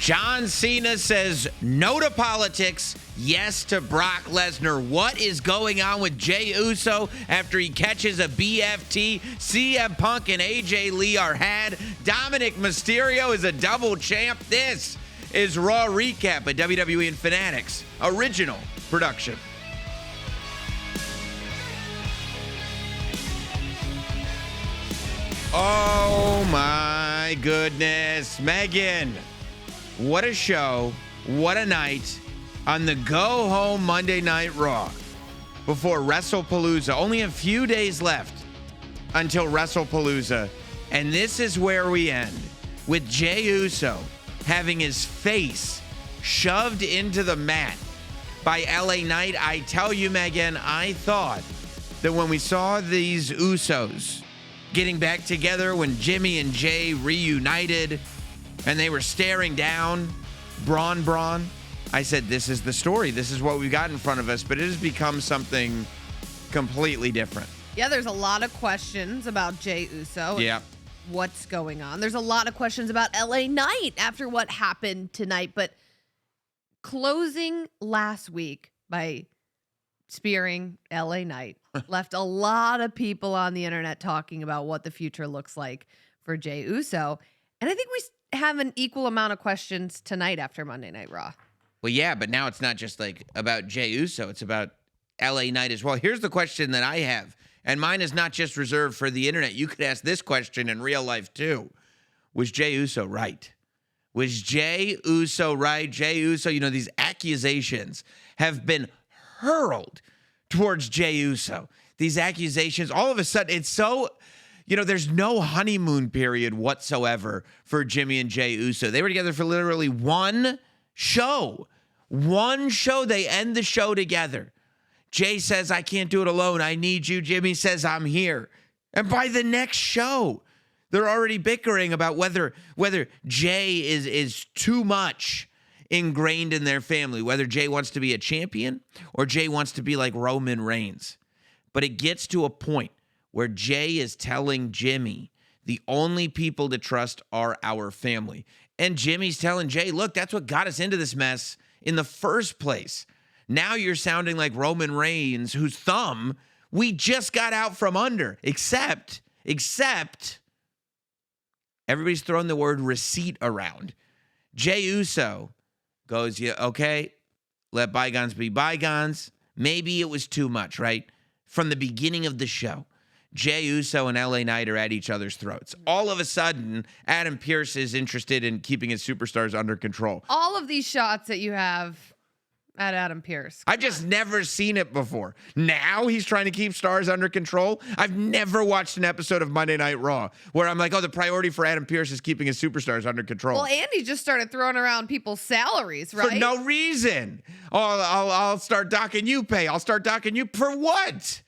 John Cena says no to politics, yes to Brock Lesnar. What is going on with Jey Uso after he catches a BFT? CM Punk and AJ Lee are had. Dominic Mysterio is a double champ. This is Raw Recap, a WWE and Fanatics original production. Oh my goodness, Megan. What a show, what a night on the Go Home Monday Night Raw before WrestlePalooza. Only a few days left until WrestlePalooza, and this is where we end with Jey Uso having his face shoved into the mat by LA Knight. I tell you, Megan, I thought that when we saw these Usos getting back together, when Jimmy and Jay reunited and they were staring down Braun, I said, this is the story. This is what we've got in front of us, but it has become something completely different. Yeah, there's a lot of questions about Jey Uso. Yeah. What's going on? There's a lot of questions about LA Knight after what happened tonight, but closing last week by spearing LA Knight left a lot of people on the internet talking about what the future looks like for Jey Uso. And I think we have an equal amount of questions tonight after Monday Night Raw. Well, yeah, but now it's not just like about Jey Uso. It's about LA Knight as well. Here's the question that I have, and mine is not just reserved for the internet. You could ask this question in real life too. Was Jey Uso right? Was Jey Uso right? Jey Uso, these accusations have been hurled towards Jey Uso. These accusations, all of a sudden, it's so, there's no honeymoon period whatsoever for Jimmy and Jey Uso. They were together for literally one show. One show. They end the show together. Jay says, I can't do it alone. I need you. Jimmy says, I'm here. And by the next show, they're already bickering about whether Jay is too much ingrained in their family, whether Jay wants to be a champion or Jay wants to be like Roman Reigns. But it gets to a point where Jay is telling Jimmy, the only people to trust are our family. And Jimmy's telling Jay, look, that's what got us into this mess in the first place. Now you're sounding like Roman Reigns, whose thumb we just got out from under. Except, everybody's throwing the word receipt around. Jey Uso goes, yeah, okay, let bygones be bygones. Maybe it was too much, right? From the beginning of the show, Jey Uso and LA Knight are at each other's throats. All of a sudden, Adam Pearce is interested in keeping his superstars under control. All of these shots that you have at Adam Pearce. I've just never seen it before. Now he's trying to keep stars under control. I've never watched an episode of Monday Night Raw where I'm like, oh, the priority for Adam Pearce is keeping his superstars under control. Well, Andy just started throwing around people's salaries, right? For no reason. Oh, I'll start docking you pay. I'll start docking you for what?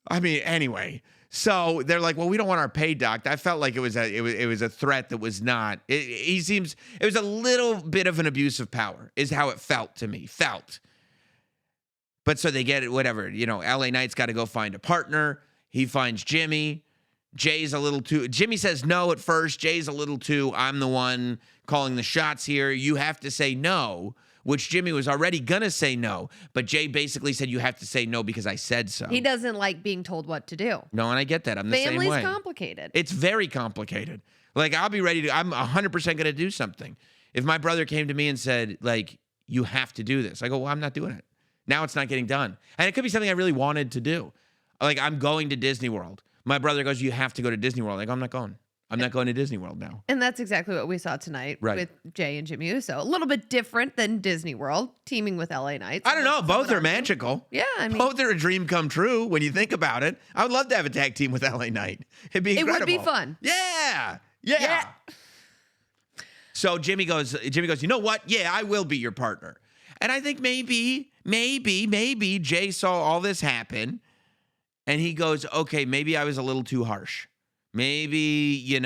I mean, anyway. So they're like, well, we don't want our pay docked. I felt like it was a threat that was not. It was a little bit of an abuse of power is how it felt to me. But so they get it, whatever. LA Knight's got to go find a partner. He finds Jimmy. Jimmy says no at first. Jay's a little too, I'm the one calling the shots here. You have to say no, which Jimmy was already going to say no. But Jay basically said, you have to say no because I said so. He doesn't like being told what to do. No, and I get that. I'm the same way. Family's complicated. It's very complicated. Like, I'll be ready to, I'm 100% going to do something. If my brother came to me and said, like, you have to do this, I go, well, I'm not doing it. Now it's not getting done. And it could be something I really wanted to do. Like, I'm going to Disney World. My brother goes, you have to go to Disney World. I go, I'm not going. I'm not going to Disney World now. And that's exactly what we saw tonight with Jay and Jimmy Uso. A little bit different than Disney World, teaming with LA Knight. I don't know. Both are magical. Yeah, I mean, both are a dream come true when you think about it. I would love to have a tag team with LA Knight. It'd be incredible. It would be fun. Yeah. So Jimmy goes, you know what? Yeah, I will be your partner. And I think maybe Jay saw all this happen and he goes, okay, maybe I was a little too harsh. Maybe,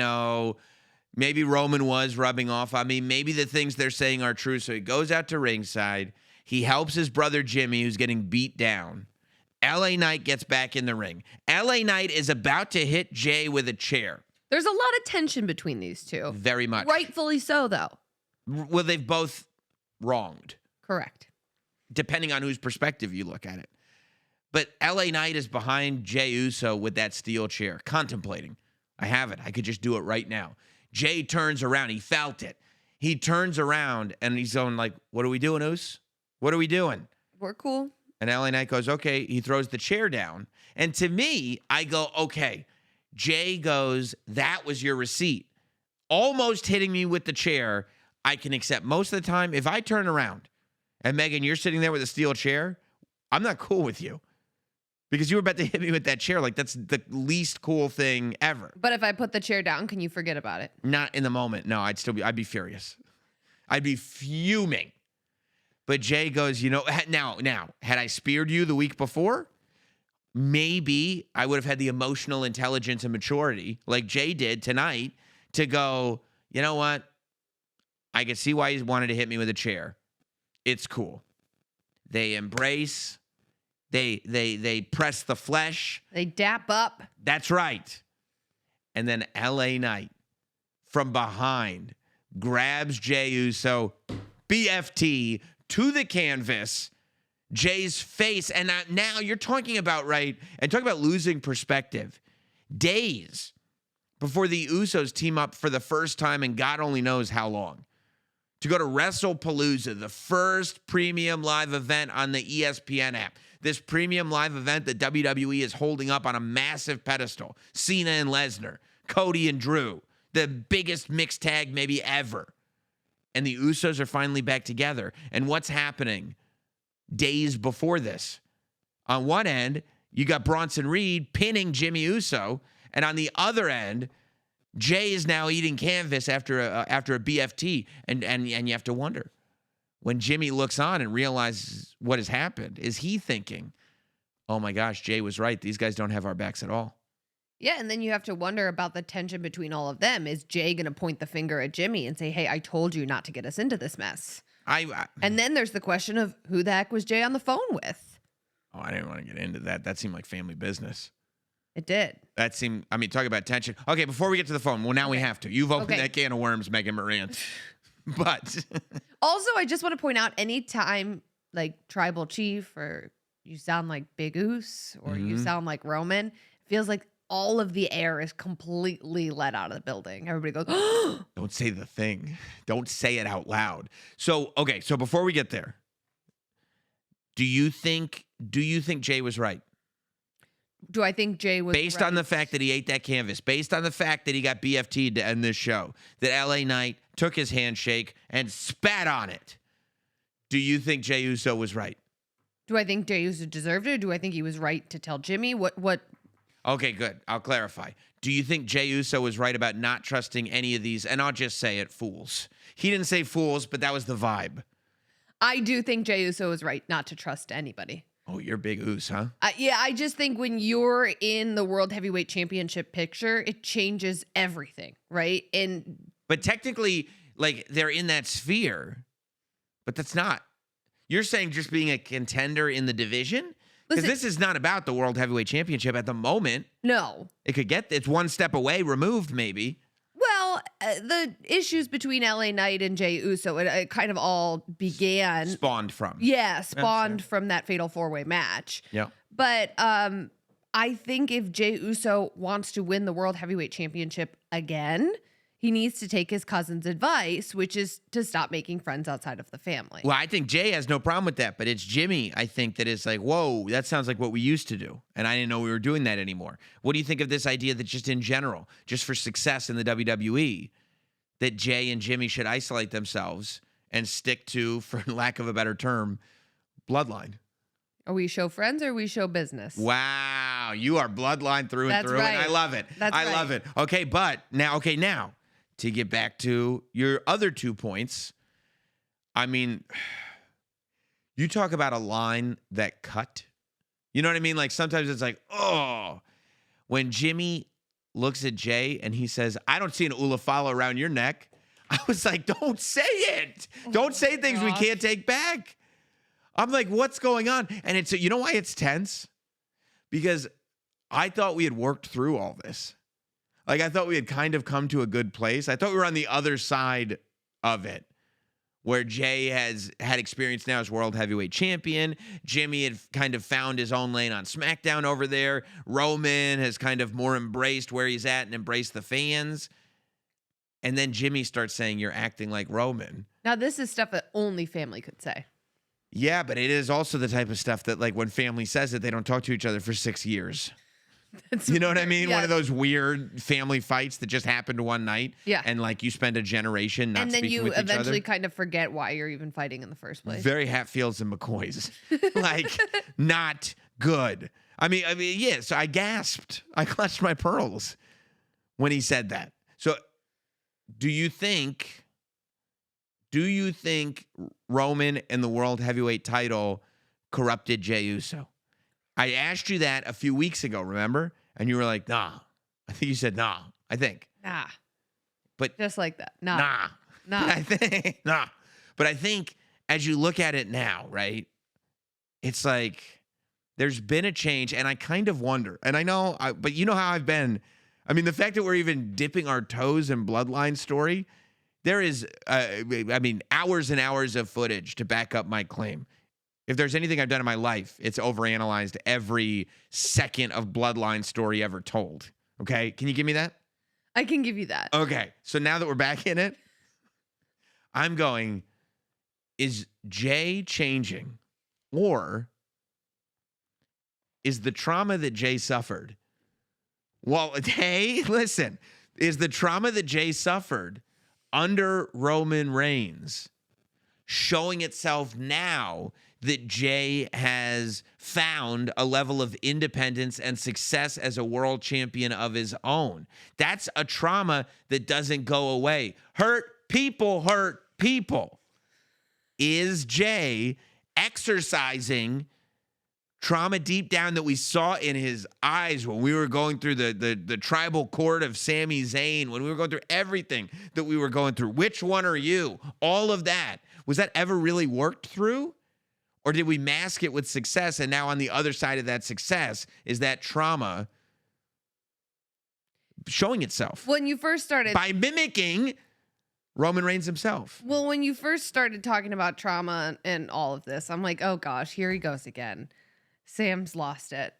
maybe Roman was rubbing off on me. Maybe the things they're saying are true. So he goes out to ringside. He helps his brother Jimmy, who's getting beat down. LA Knight gets back in the ring. LA Knight is about to hit Jay with a chair. There's a lot of tension between these two. Very much. Rightfully so, though. Well, they've both wronged, Correct. depending on whose perspective you look at it. But LA Knight is behind Jey Uso with that steel chair, contemplating. I have it. I could just do it right now. Jey turns around. He felt it. He turns around and he's going like, what are we doing, Us? What are we doing? We're cool. And LA Knight goes, okay. He throws the chair down. And to me, I go, okay. Jey goes, that was your receipt. Almost hitting me with the chair, I can accept. Most of the time, if I turn around and Megan, you're sitting there with a steel chair, I'm not cool with you. Because you were about to hit me with that chair. Like, that's the least cool thing ever. But if I put the chair down, can you forget about it? Not in the moment. No, I'd be furious. I'd be fuming. But Jey goes, now, had I speared you the week before, maybe I would have had the emotional intelligence and maturity, like Jey did tonight, to go, you know what? I can see why he wanted to hit me with a chair. It's cool. They embrace. They press the flesh. They dap up. That's right. And then LA Knight from behind grabs Jey Uso, BFT to the canvas, Jay's face. And now you're talking about, right, and talking about losing perspective. Days before the Usos team up for the first time in God only knows how long, to go to WrestlePalooza, the first premium live event on the ESPN app. This premium live event that WWE is holding up on a massive pedestal. Cena and Lesnar, Cody and Drew, the biggest mixed tag maybe ever. And the Usos are finally back together. And what's happening days before this? On one end, you got Bronson Reed pinning Jimmy Uso. And on the other end, Jey is now eating canvas after a BFT. And you have to wonder, when Jimmy looks on and realizes what has happened, is he thinking, oh my gosh, Jey was right. These guys don't have our backs at all. Yeah, and then you have to wonder about the tension between all of them. Is Jey going to point the finger at Jimmy and say, hey, I told you not to get us into this mess? And then there's the question of who the heck was Jey on the phone with? Oh, I didn't want to get into that. That seemed like family business. It did. That seemed, talk about tension. Okay, before we get to the phone, well, now we have to. You've opened that can of worms, Megan Morant. But also, I just want to point out, anytime like tribal chief or you sound like Big Oos or you sound like Roman, it feels like all of the air is completely let out of the building. Everybody goes, don't say the thing. Don't say it out loud. So, okay, so before we get there, do you think Jey was right? Do I think Jey was based right? on the fact that he ate that canvas, based on the fact that he got BFT'd to end this show, that LA Knight took his handshake and spat on it? Do you think Jey Uso was right? Do I think Jey Uso deserved it? Or do I think he was right to tell Jimmy what? Okay, good. I'll clarify. Do you think Jey Uso was right about not trusting any of these? And I'll just say it, fools. He didn't say fools, but that was the vibe. I do think Jey Uso was right not to trust anybody. Oh, you're Big Oos, huh? Yeah, I just think when you're in the World Heavyweight Championship picture, it changes everything, right? But technically, like, they're in that sphere, but that's not. You're saying just being a contender in the division? Because this is not about the World Heavyweight Championship at the moment. No. It's one step away, removed maybe. Well, the issues between LA Knight and Jey Uso, it kind of all began. Spawned from. Yeah, spawned from that fatal four-way match. Yeah. But I think if Jey Uso wants to win the World Heavyweight Championship again, he needs to take his cousin's advice, which is to stop making friends outside of the family. Well, I think Jey has no problem with that, but it's Jimmy, I think, that is like, whoa, that sounds like what we used to do. And I didn't know we were doing that anymore. What do you think of this idea that just in general, just for success in the WWE, that Jey and Jimmy should isolate themselves and stick to, for lack of a better term, bloodline? Are we show friends or we show business? Wow, you are bloodline through and That's through, right. and I love it. I love it. Okay, but now, to get back to your other 2 points, I mean, you talk about a line that cut. You know what I mean? Like, sometimes it's like, oh, when Jimmy looks at Jey and he says, I don't see an ulafala around your neck. I was like, don't say it. Don't say things we can't take back. I'm like, what's going on? And it's, you know why it's tense? Because I thought we had worked through all this. Like, I thought we had kind of come to a good place. I thought we were on the other side of it. where Jay has had experience now as world heavyweight champion. Jimmy had kind of found his own lane on SmackDown over there. Roman has kind of more embraced where he's at and embraced the fans. And then Jimmy starts saying, "You're acting like Roman." Now, this is stuff that only family could say. Yeah, but it is also the type of stuff that, like, when family says it, they don't talk to each other for 6 years. You know what I mean? Yeah. One of those weird family fights that just happened one night. Yeah. And, like, you spend a generation not And then speaking you with each eventually other. kind of forget why you're even fighting in the first place. Very Hatfields and McCoys. Like, not good. I mean, yeah, so I gasped. I clutched my pearls when he said that. So do you think Roman and the world heavyweight title corrupted Jey Uso? I asked you that a few weeks ago, remember? And you were like, nah. I think you said nah. I think. Nah. But Just like that. Nah. nah. Nah. I think nah. But I think as you look at it now, right? It's like there's been a change, and I kind of wonder. And I know, but you know how I've been. I mean, the fact that we're even dipping our toes in Bloodline story, there is, hours and hours of footage to back up my claim. If there's anything I've done in my life, it's overanalyzed every second of Bloodline story ever told. Okay? Can you give me that? I can give you that. Okay. So now that we're back in it, I'm going, is Jay changing? Or is the trauma that Jay suffered? Well, hey, listen, is the trauma that Jay suffered under Roman Reigns showing itself now that Jay has found a level of independence and success as a world champion of his own? That's a trauma that doesn't go away. Hurt people hurt people. Is Jay exercising trauma deep down that we saw in his eyes when we were going through the tribal court of Sami Zayn, when we were going through everything that we were going through? Which one are you? All of that. Was that ever really worked through? Or did we mask it with success, and now on the other side of that success is that trauma showing itself When you first started, by mimicking Roman Reigns himself? well, when you first started talking about trauma and all of this, I'm like, oh gosh, here he goes again. Sam's lost it.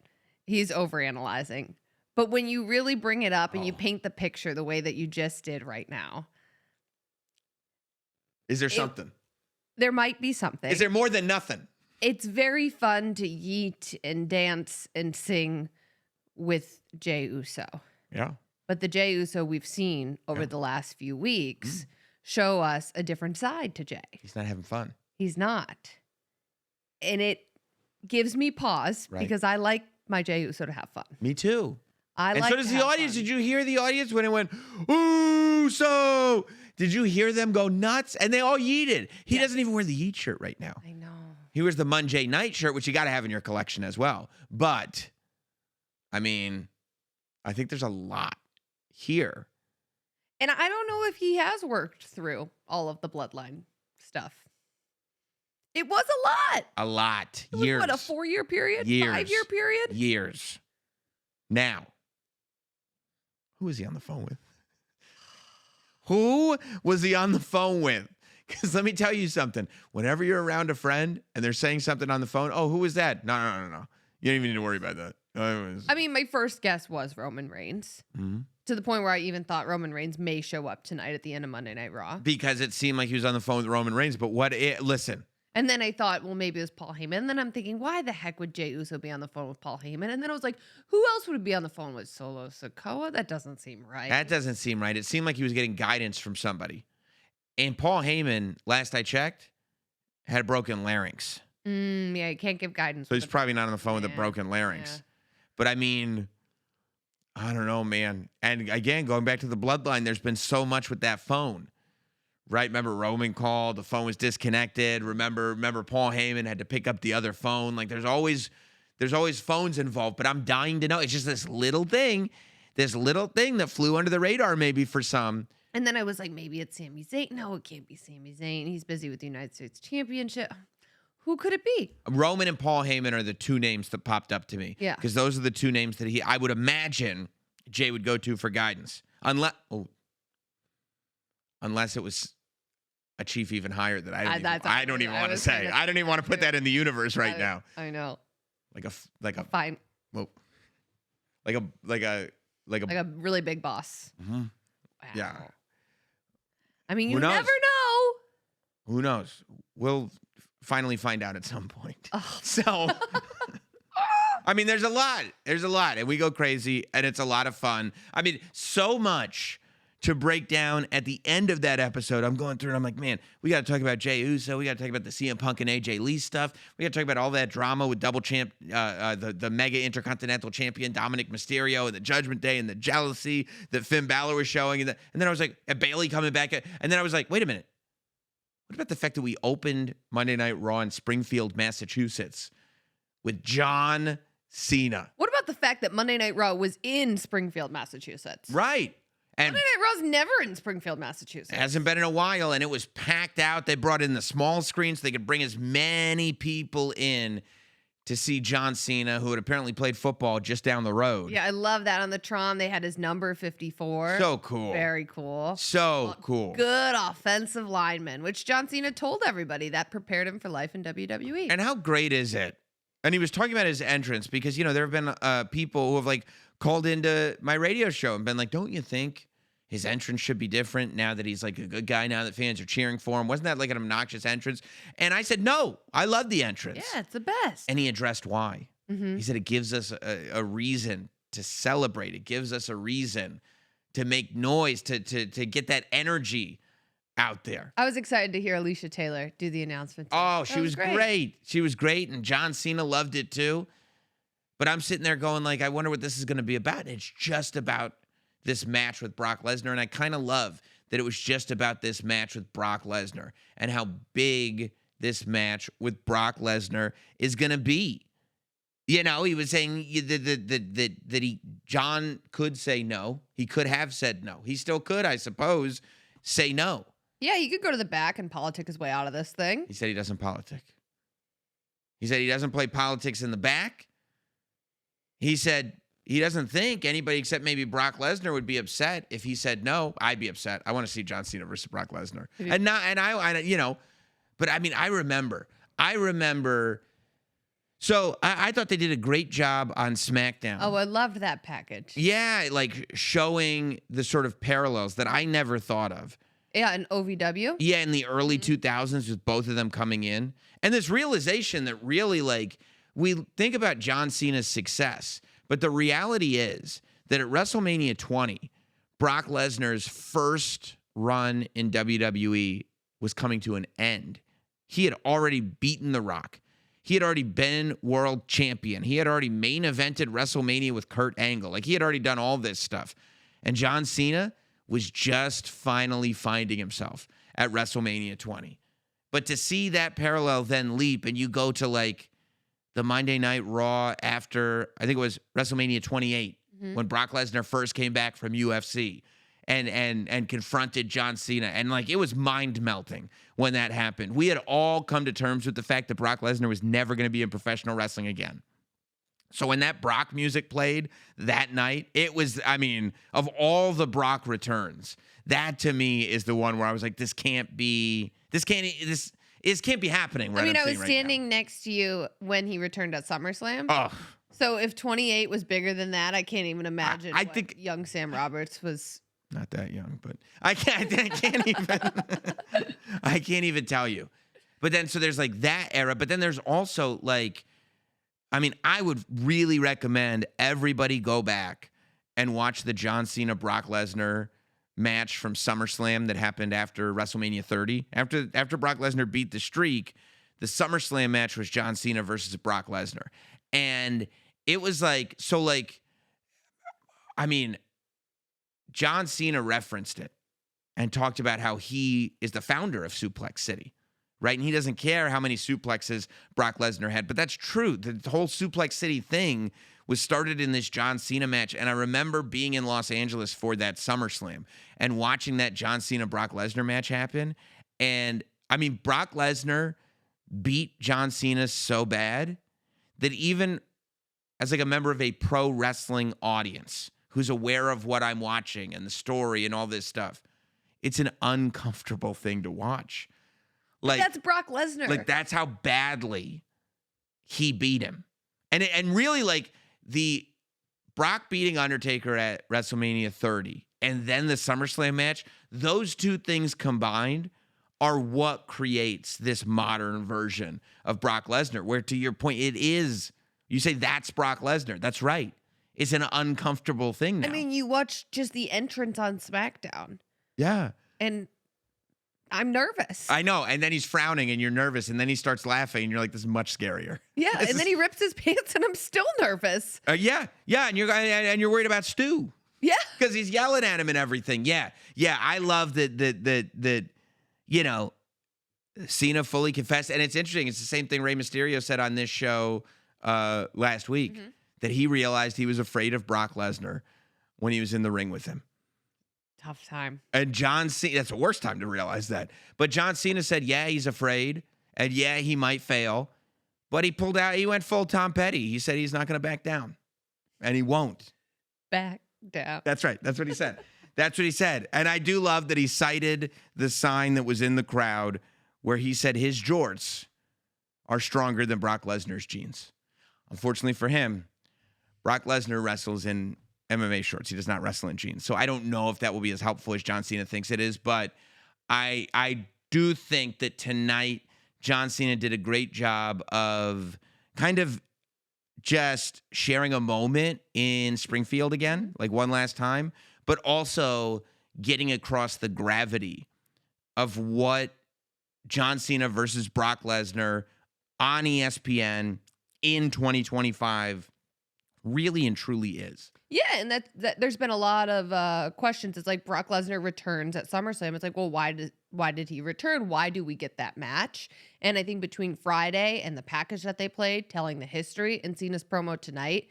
He's overanalyzing. But when you really bring it up and you paint the picture the way that you just did right now, Is there something? there might be something. Is there more than nothing? It's very fun to yeet and dance and sing with Jey Uso. Yeah. But the Jey Uso we've seen over the last few weeks show us a different side to Jey. He's not having fun. He's not. And it gives me pause Right. because I like my Jey Uso to have fun. Me too. I And like so to does the have audience. fun. Did you hear the audience when it went, Uso? Did you hear them go nuts? And they all yeeted. He doesn't even wear the yeet shirt right now. I know. He wears the Monday night shirt, which you got to have in your collection as well. But, I mean, I think there's a lot here. And I don't know if he has worked through all of the bloodline stuff. It was a lot. A lot. It was Years. what, a 4-year period? Years. 5-year period? Years. Now, who was he on the phone with? Who was he on the phone with? Because let me tell you something. Whenever you're around a friend and they're saying something on the phone, oh, who was that? No. You don't even need to worry about that. I mean, my first guess was Roman Reigns. To the point where I even thought Roman Reigns may show up tonight at the end of Monday Night Raw. Because it seemed like he was on the phone with Roman Reigns. But listen. And then I thought, well, maybe it was Paul Heyman. And then I'm thinking, why the heck would Jey Uso be on the phone with Paul Heyman? And then I was like, who else would be on the phone with Solo Sikoa? That doesn't seem right. That doesn't seem right. It seemed like he was getting guidance from somebody. And Paul Heyman, last I checked, had a broken larynx. Yeah, you can't give guidance. So with he's probably not on the phone with a Yeah, broken larynx. yeah. But I mean, I don't know, man. And again, going back to the bloodline, there's been so much with that phone. Right? Remember Roman called, the phone was disconnected. Remember Paul Heyman had to pick up the other phone. Like there's always phones involved, but I'm dying to know. It's just this little thing that flew under the radar maybe for some. And then I was like, maybe it's Sami Zayn. No, it can't be Sami Zayn. He's busy with the United States Championship. Who could it be? Roman and Paul Heyman are the two names that popped up to me. Yeah. Because those are the two names that I would imagine Jay would go to for guidance. Unless it was a chief even higher that I that's don't even I want to was say. gonna I don't say even want to that put too. that in the universe right now. I know. Like a Fine. well, like a Like a really big boss. mhm. Wow. Yeah. I mean, Who you knows? never know. Who knows? We'll finally find out at some point. Oh. So, I mean, there's a lot. There's a lot. And we go crazy, and it's a lot of fun. I mean, so much to break down at the end of that episode. I'm going through and I'm like, man, we got to talk about Jey Uso. We got to talk about the CM Punk and AJ Lee stuff. We got to talk about all that drama with double champ, the mega intercontinental champion, Dominic Mysterio, and the Judgment Day and the jealousy that Finn Balor was showing. And then I was like, Bailey coming back. And then I was like, wait a minute. What about the fact that we opened Monday Night Raw in Springfield, Massachusetts with John Cena? What about the fact that Monday Night Raw was in Springfield, Massachusetts? Right. And Monday Night Raw's never in Springfield, Massachusetts. it hasn't been in a while, and it was packed out. They brought in the small screen so they could bring as many people in to see John Cena, who had apparently played football just down the road. Yeah, I love that. On the Tron, they had his number 54. So cool. Very cool. So cool. Good offensive lineman, which John Cena told everybody that prepared him for life in WWE. And how great is it? And he was talking about his entrance because, you know, there have been people who have like called into my radio show and been like, don't you think his entrance should be different now that he's like a good guy, now that fans are cheering for him? Wasn't that like an obnoxious entrance? And I said, no, I love the entrance. Yeah, it's the best. And he addressed why. Mhm. He said it gives us a reason to celebrate. It gives us a reason to make noise, to get that energy out there. I was excited to hear Alicia Taylor do the announcement. too. Oh, That she was great. She was great, and John Cena loved it too. But I'm sitting there going like, I wonder what this is going to be about. And it's just about this match with Brock Lesnar, and I kind of love that it was just about this match with Brock Lesnar and how big this match with Brock Lesnar is going to be. You know, he was saying that John could say no. He could have said no. He still could, I suppose, say no. Yeah, he could go to the back and politic his way out of this thing. He said he doesn't politic. He said he doesn't play politics in the back. He said he doesn't think anybody except maybe Brock Lesnar would be upset if he said no. I'd be upset. I want to see John Cena versus Brock Lesnar. I you know, but I mean, I remember. So I thought they did a great job on SmackDown. Oh, I loved that package. Yeah, like showing the sort of parallels that I never thought of. Yeah, and OVW. Yeah, in the early 2000s with both of them coming in. And this realization that really, like, we think about John Cena's success, but the reality is that at WrestleMania 20, Brock Lesnar's first run in WWE was coming to an end. He had already beaten The Rock. He had already been world champion. He had already main evented WrestleMania with Kurt Angle. Like, he had already done all this stuff. And John Cena was just finally finding himself at WrestleMania 20. But to see that parallel then leap, and you go to like the Monday Night Raw after, I think it was WrestleMania 28, when Brock Lesnar first came back from UFC and confronted John Cena. And like, it was mind melting when that happened. We had all come to terms with the fact that Brock Lesnar was never going to be in professional wrestling again. So when that Brock music played that night, it was, I mean, of all the Brock returns, that to me is the one where I was like, this can't be happening. Right, I mean, I was standing next to you when he returned at SummerSlam. Oh, So if 28 was bigger than that, I can't even imagine. I what think- young Sam Roberts was. not that young, but I can't even, I can't even tell you. But then, so there's like that era, but then there's also like, I mean, I would really recommend everybody go back and watch the John Cena Brock Lesnar match from SummerSlam that happened after WrestleMania 30. After Brock Lesnar beat the streak, the SummerSlam match was John Cena versus Brock Lesnar. And it was like, so like, I mean, John Cena referenced it and talked about how he is the founder of Suplex City. Right? And he doesn't care how many suplexes Brock Lesnar had. But that's true. The whole Suplex City thing was started in this John Cena match. And I remember being in Los Angeles for that SummerSlam and watching that John Cena-Brock Lesnar match happen. And, I mean, Brock Lesnar beat John Cena so bad that even as like a member of a pro wrestling audience who's aware of what I'm watching and the story and all this stuff, It's an uncomfortable thing to watch. Like That's Brock Lesnar. Like that's how badly he beat him. And really like the Brock beating Undertaker at WrestleMania 30 and then the SummerSlam match, those two things combined are what creates this modern version of Brock Lesnar, where to your point, it is, you say that's Brock Lesnar. That's right. It's an uncomfortable thing now. I mean, you watch just the entrance on SmackDown, yeah. and I'm nervous. I know. And then he's frowning and you're nervous. And then he starts laughing and you're like, this is much scarier. Yeah, and then he rips his pants and I'm still nervous. Yeah. And you're worried about Stu. Yeah. Because he's yelling at him and everything. Yeah. I love that, you know, Cena fully confessed. And it's interesting. It's the same thing Rey Mysterio said on this show last week, that he realized he was afraid of Brock Lesnar when he was in the ring with him. Tough time. And John Cena, that's the worst time to realize that. But John Cena said, yeah, he's afraid. And yeah, he might fail. But he pulled out, he went full Tom Petty. He said he's not going to back down. And he won't. Back down. That's right. That's what he said. That's what he said. And I do love that he cited the sign that was in the crowd where he said his jorts are stronger than Brock Lesnar's jeans. Unfortunately for him, Brock Lesnar wrestles in MMA shorts. He does not wrestle in jeans. So I don't know if that will be as helpful as John Cena thinks it is, but I do think that tonight John Cena did a great job of kind of just sharing a moment in Springfield again, like one last time, but also getting across the gravity of what John Cena versus Brock Lesnar on ESPN in 2025 really and truly is. Yeah, and that there's been a lot of questions. It's like Brock Lesnar returns at SummerSlam. It's like, well, why did he return? Why do we get that match? And I think between Friday and the package that they played, telling the history, and Cena's promo tonight,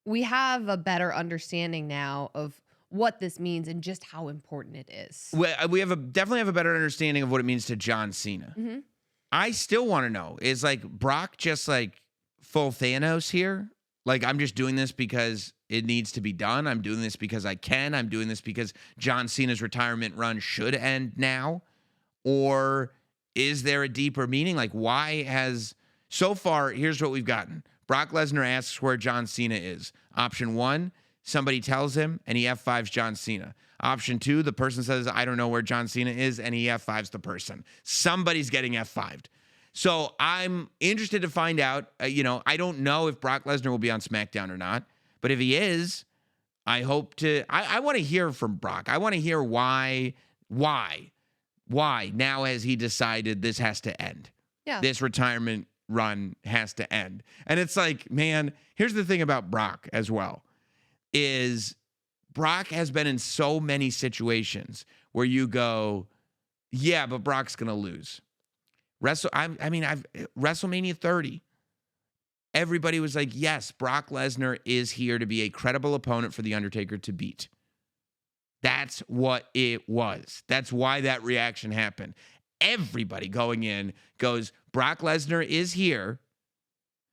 we have a better understanding now of what this means and just how important it is. We definitely have a better understanding of what it means to John Cena. Mm-hmm. I still want to know, is like Brock just like full Thanos here? Like, I'm just doing this because it needs to be done. I'm doing this because I can. I'm doing this because John Cena's retirement run should end now. Or is there a deeper meaning? Like, why has, so far, here's what we've gotten. Brock Lesnar asks where John Cena is. Option 1, somebody tells him and he F5s John Cena. Option 2, the person says, I don't know where John Cena is, and he F5s the person. Somebody's getting F5'd. So I'm interested to find out, I don't know if Brock Lesnar will be on SmackDown or not, but if he is, I hope to, I want to hear from Brock. I want to hear why now has he decided this has to end? Yeah. This retirement run has to end. And it's like, man, here's the thing about Brock as well, is Brock has been in so many situations where you go, yeah, but Brock's going to lose. WrestleMania 30, everybody was like, yes, Brock Lesnar is here to be a credible opponent for The Undertaker to beat. That's what it was. That's why that reaction happened. Everybody going in goes, Brock Lesnar is here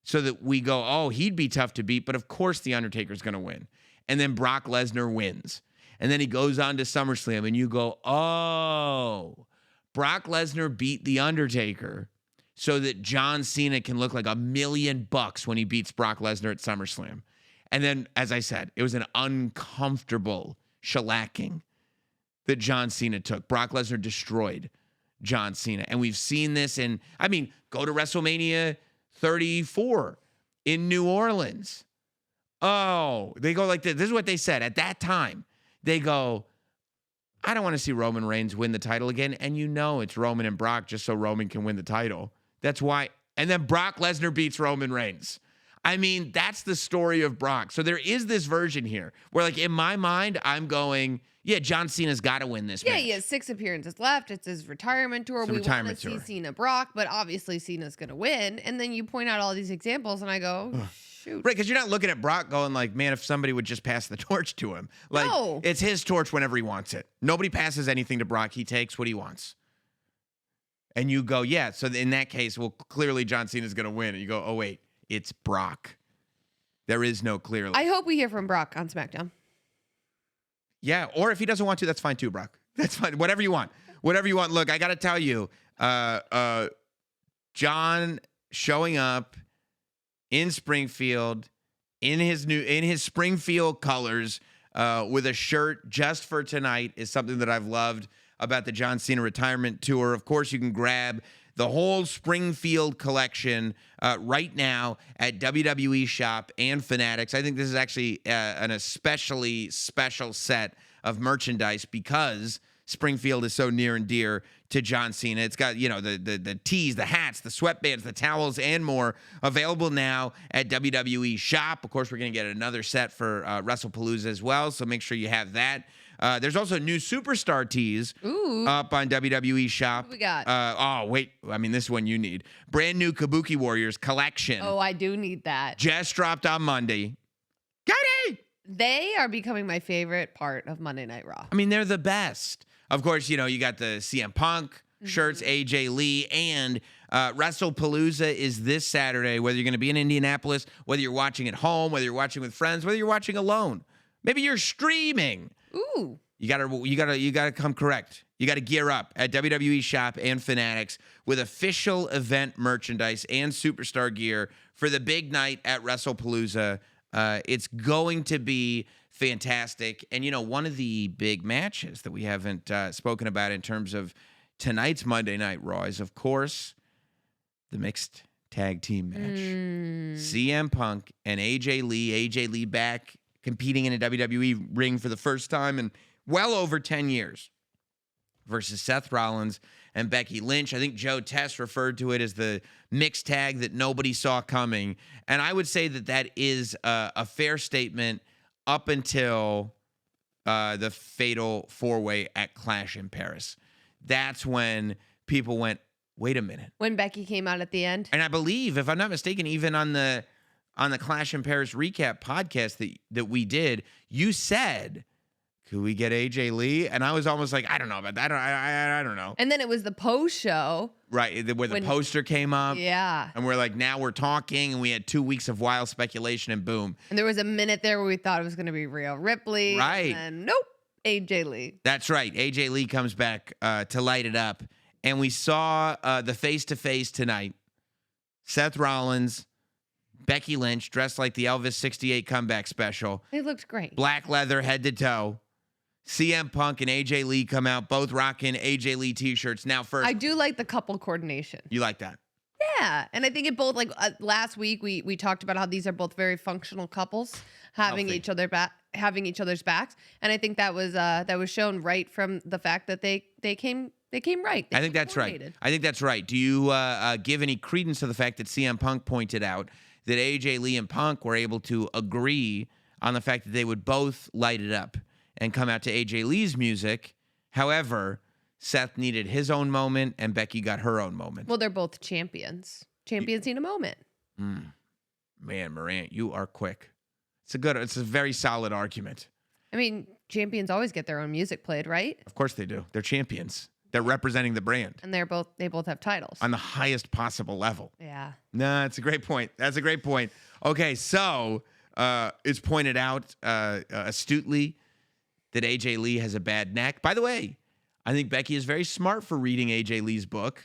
so that we go, oh, he'd be tough to beat, but of course The Undertaker's going to win. And then Brock Lesnar wins. And then he goes on to SummerSlam and you go, oh, Brock Lesnar beat The Undertaker so that John Cena can look like $1 million when he beats Brock Lesnar at SummerSlam. And then, as I said, it was an uncomfortable shellacking that John Cena took. Brock Lesnar destroyed John Cena. And we've seen this go to WrestleMania 34 in New Orleans. Oh, they go like this. This is what they said at that time. They go, I don't want to see Roman Reigns win the title again. And it's Roman and Brock just so Roman can win the title. That's why. And then Brock Lesnar beats Roman Reigns. I mean, that's the story of Brock. So there is this version here where, like, in my mind, I'm going, yeah, John Cena's got to win this match. He has 6 appearances left. It's his retirement tour. We want to see Cena Brock, but obviously Cena's going to win. And then you point out all these examples, and I go, shoot. Right, because you're not looking at Brock going like, man, if somebody would just pass the torch to him. Like, no. It's his torch whenever he wants it. Nobody passes anything to Brock. He takes what he wants. And you go, yeah, so in that case, well, clearly John Cena's going to win. And you go, oh, wait, it's Brock. There is no clearly. I hope we hear from Brock on SmackDown. Yeah, or if he doesn't want to, that's fine too, Brock. That's fine. Whatever you want. Whatever you want. Look, I got to tell you, John showing up in Springfield in his Springfield colors with a shirt just for tonight is something that I've loved about the John Cena retirement tour. Of course, you can grab the whole Springfield collection right now at WWE Shop and Fanatics. I think this is actually an especially special set of merchandise because Springfield is so near and dear to John Cena. It's got, the tees, the hats, the sweatbands, the towels, and more available now at WWE Shop. Of course, we're going to get another set for WrestlePalooza as well, so make sure you have that. There's also new Superstar tees up on WWE Shop. What we got? This is one you need. Brand new Kabuki Warriors collection. Oh, I do need that. Just dropped on Monday. Got it! They are becoming my favorite part of Monday Night Raw. I mean, they're the best. Of course, you got the CM Punk shirts, AJ Lee, and WrestlePalooza is this Saturday, whether you're going to be in Indianapolis, whether you're watching at home, whether you're watching with friends, whether you're watching alone. Maybe you're streaming. Ooh. You gotta come correct. You gotta gear up at WWE Shop and Fanatics with official event merchandise and superstar gear for the big night at WrestlePalooza. It's going to be fantastic. And one of the big matches that we haven't spoken about in terms of tonight's Monday Night Raw is, of course, the mixed tag team match. CM Punk and AJ Lee. AJ Lee back competing in a WWE ring for the first time in well over 10 years versus Seth Rollins and Becky Lynch. I think Joe Tess referred to it as the mixed tag that nobody saw coming. And I would say that is a fair statement up until the fatal four-way at Clash in Paris. That's when people went, wait a minute. When Becky came out at the end. And I believe, if I'm not mistaken, even on the Clash in Paris recap podcast that we did, you said, could we get AJ Lee? And I was almost like, I don't know about that. I don't know. And then it was the post show. Right, where the poster came up. Yeah. And we're like, now we're talking, and we had 2 weeks of wild speculation, and boom. And there was a minute there where we thought it was going to be Rhea Ripley. Right. And nope, AJ Lee. That's right. AJ Lee comes back to light it up. And we saw the face-to-face tonight. Seth Rollins, Becky Lynch, dressed like the Elvis 68 comeback special. They looked great. Black leather head to toe. CM Punk and AJ Lee come out, both rocking AJ Lee t-shirts. Now first, I do like the couple coordination. You like that? Yeah. And I think it both, last week, we talked about how these are both very functional couples, having Healthy. having each other's backs. And I think that was shown right from the fact that they came right. I think that's right. I think that's right. Do you give any credence to the fact that CM Punk pointed out that AJ Lee and Punk were able to agree on the fact that they would both light it up and come out to AJ Lee's music? However, Seth needed his own moment and Becky got her own moment. Well, they're both champions. Champions need a moment. Man, Morant, you are quick. It's a very solid argument. I mean, champions always get their own music played, right? Of course they do. They're champions. They're representing the brand. And they both have titles. On the highest possible level. Yeah. No, that's a great point. That's a great point. Okay, so it's pointed out astutely that AJ Lee has a bad neck. By the way, I think Becky is very smart for reading AJ Lee's book.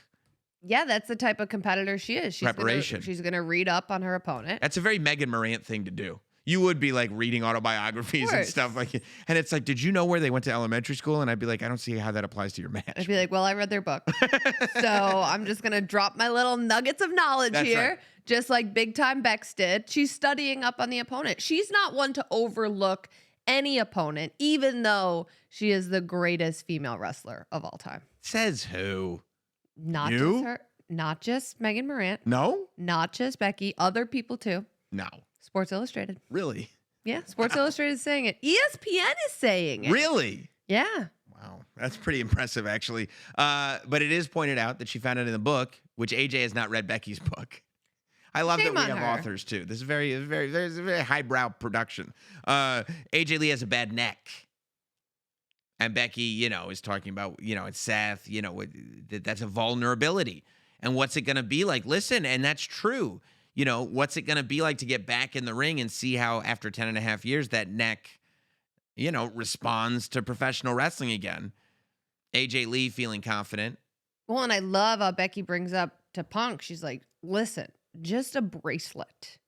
Yeah, that's the type of competitor she is. Preparation. She's going to read up on her opponent. That's a very Megan Morant thing to do. You would be like reading autobiographies and stuff like it. And it's like, did you know where they went to elementary school? And I'd be like, I don't see how that applies to your match. I'd be like, well, I read their book. So I'm just going to drop my little nuggets of knowledge here. Right. Just like Big Time Bex did. She's studying up on the opponent. She's not one to overlook any opponent, even though she is the greatest female wrestler of all time. Says who? Not just her. Not just Megan Morant. No? Not just Becky. Other people too. No. Sports Illustrated. Really? Yeah, Sports Illustrated is saying it. ESPN is saying it. Really? Yeah. Wow. That's pretty impressive, actually. But it is pointed out that she found it in the book, which AJ has not read Becky's book. I love Shame that we on have her. authors, too. This is there's a very highbrow production. AJ Lee has a bad neck. And Becky, is talking about, it's Seth, that's a vulnerability. And what's it going to be like? Listen, and that's true. What's it going to be like to get back in the ring and see how after 10.5 years that neck, responds to professional wrestling again? AJ Lee feeling confident. Well, and I love how Becky brings up to Punk. She's like, listen, just a bracelet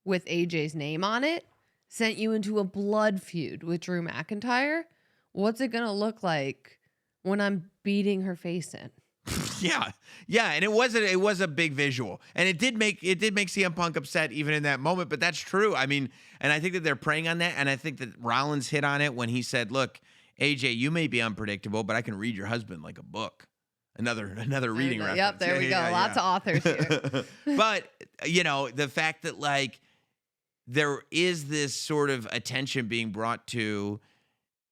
with AJ's name on it sent you into a blood feud with Drew McIntyre. What's it going to look like when I'm beating her face in? Yeah, and it was a big visual, and it did make CM Punk upset even in that moment. But that's true. I mean, and I think that they're preying on that, and I think that Rollins hit on it when he said, "Look, AJ, you may be unpredictable, but I can read your husband like a book." Another reading reference. Yep, there we go. Lots of authors here. But the fact that like there is this sort of attention being brought to.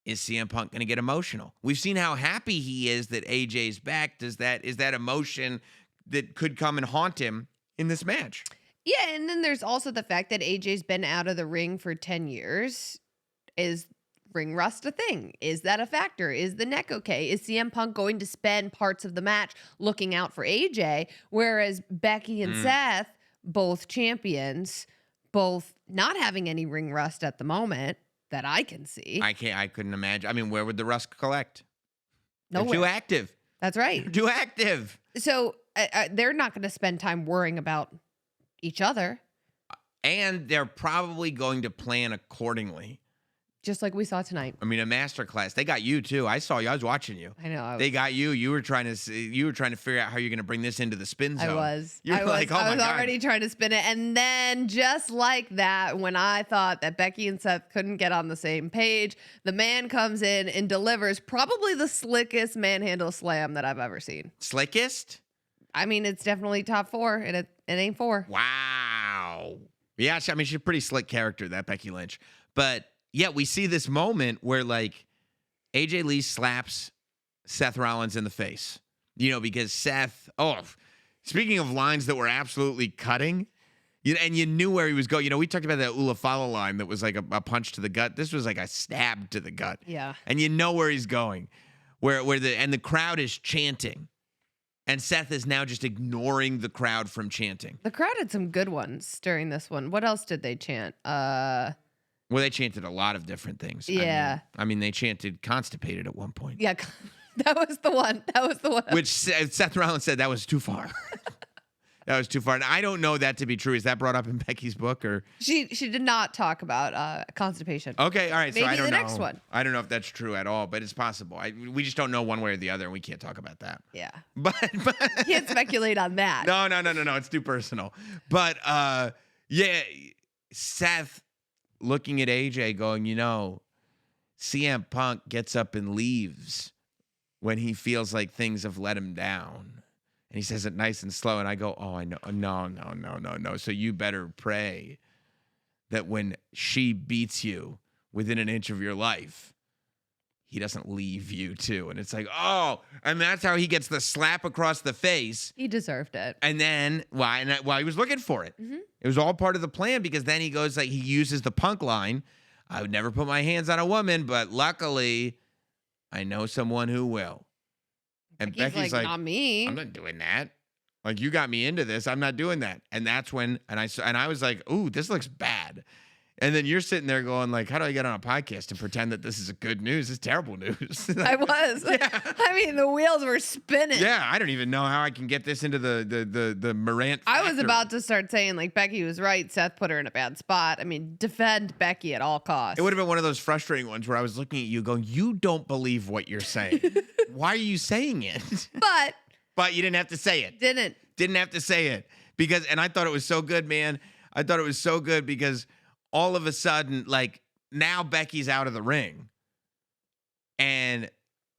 Is CM Punk going to get emotional? We've seen how happy he is that AJ's back. Is that emotion that could come and haunt him in this match? Yeah, and then there's also the fact that AJ's been out of the ring for 10 years. Is ring rust a thing? Is that a factor? Is the neck okay? Is CM Punk going to spend parts of the match looking out for AJ? Whereas Becky and Seth, both champions, both not having any ring rust at the moment, that I can see. I couldn't imagine. I mean, where would the rust collect? Nowhere. They're too active. That's right. They're too active. So they're not going to spend time worrying about each other. And they're probably going to plan accordingly. Just like we saw tonight. I mean, a masterclass. They got you too. I saw you. I was watching you. I know. They got you. You were trying to figure out how you're going to bring this into the spin zone. I was. You were like, oh my God. Already trying to spin it. And then just like that, when I thought that Becky and Seth couldn't get on the same page, the man comes in and delivers probably the slickest manhandle slam that I've ever seen. Slickest? I mean, it's definitely top 4, and it ain't 4. Wow. Yeah, I mean, she's a pretty slick character, that Becky Lynch. But yeah, we see this moment where like AJ Lee slaps Seth Rollins in the face, because Seth, speaking of lines that were absolutely cutting, and you knew where he was going. We talked about that Ulafala line that was like a punch to the gut. This was like a stab to the gut. Yeah. And you know where he's going, where the crowd is chanting. And Seth is now just ignoring the crowd from chanting. The crowd had some good ones during this one. What else did they chant? Well, they chanted a lot of different things. Yeah. I mean, they chanted constipated at one point. Yeah, that was the one. Which Seth Rollins said that was too far. That was too far. And I don't know that to be true. Is that brought up in Becky's book or? She did not talk about constipation. Okay, all right. Maybe so I don't know. Next one. I don't know if that's true at all, but it's possible. We just don't know one way or the other, and we can't talk about that. Yeah. But Can't speculate on that. No. It's too personal. But yeah, Seth looking at AJ going, CM Punk gets up and leaves when he feels like things have let him down. And he says it nice and slow. And I go, oh, I know. No. So you better pray that when she beats you within an inch of your life, he doesn't leave you too. And it's like, oh, and that's how he gets the slap across the face. He deserved it. And then, while he was looking for it, Mm-hmm. it was all part of the plan because then he goes, he uses the Punk line. I would never put my hands on a woman, but luckily I know someone who will. And Becky's like, not me. I'm not doing that. Like, you got me into this. I'm not doing that. And that's when, and I was like, ooh, this looks bad. And then you're sitting there going like, how do I get on a podcast and pretend that this is good news? It's terrible news. I was. Yeah. I mean, the wheels were spinning. Yeah, I don't even know how I can get this into the Morant I was factory. about to start saying like Becky was right. Seth put her in a bad spot. I mean, defend Becky at all costs. It would have been one of those frustrating ones where I was looking at you going, you don't believe what you're saying. Why are you saying it? But you didn't have to say it. Didn't have to say it and I thought it was so good, man. I thought it was so good because all of a sudden, like, now Becky's out of the ring and